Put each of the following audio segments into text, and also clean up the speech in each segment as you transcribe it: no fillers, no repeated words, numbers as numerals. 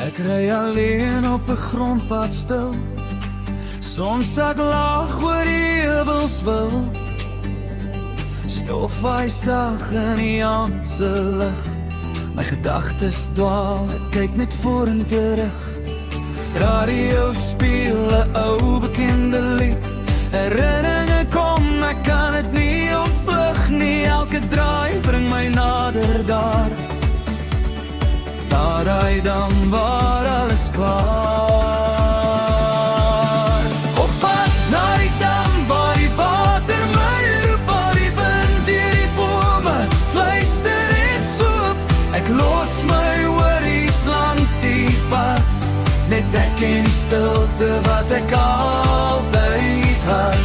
Ek ry alleen op 'n grondpad stil, soms ek lag oor die heuvelswil. Stof waai sag in die aand se lig, my gedagtes dwaal, ek kyk net voor en terug. Radio speel 'n ou bekende lied, herinneringe kom, ek kan het nie ontvlug nie. Elke draai bring my nader daar, daar hy dan waar alles klaar. Op pad na die dam waar die water my roep, waar die wind deur die bome fluister en swoep. Ek los my worries langs die pad, net ek in die stilte wat ek altyd had.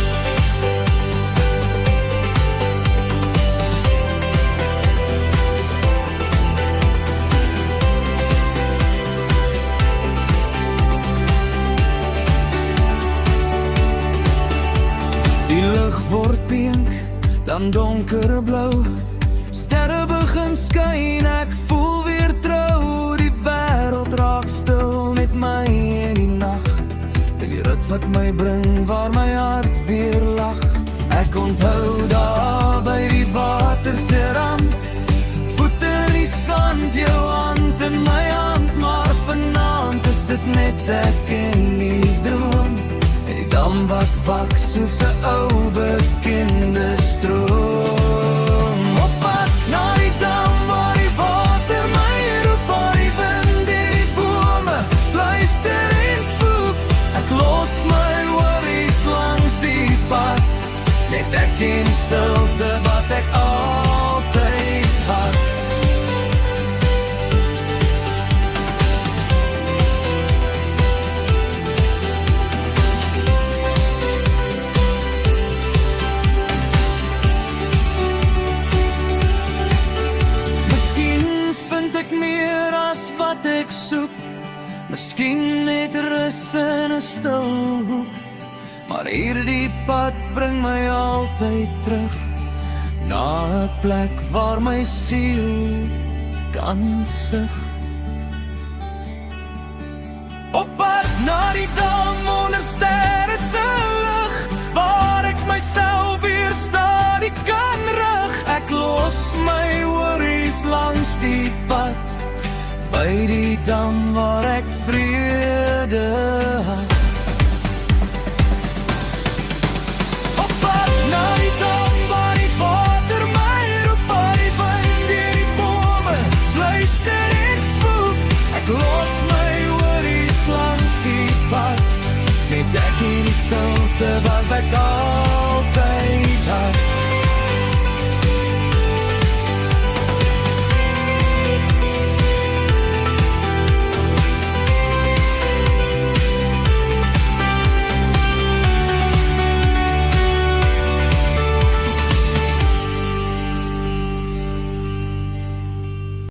Die lug word pink, dan donkerblou, sterre begin skyn, ek voel weer trou. Die wêreld raak stil, net my in die nag, en die rit wat my bring, waar my hart weer lag. Ek onthou daar by die water se rand, voete in die sand, jou hand in my hand. Maar vanaand is dit net ek en die droom, en die dam wat wak soos 'n ou bekende stroom. Op pad na die dam waar die water my roep, waar die wind deur die bome fluister en swoep. Ek los my worries langs die pad, net ek in die stilte wat ek altyd had. Wat ek soek, miskien net rus in 'n stil hoek, maar hierdie pad bring my altyd terug na 'n plek waar my siel kan sug. Op pad na die dam onder sterre se lig, waar ek myself weer stadig kan rig. Ek los my worries langs die pad, by die dam waar ek vrede had. Op pad na die dam waar die water my roep, waar die wind deur die bome fluister en swoep. Ek los my worries langs die pad, net ek in die stilte wat ek al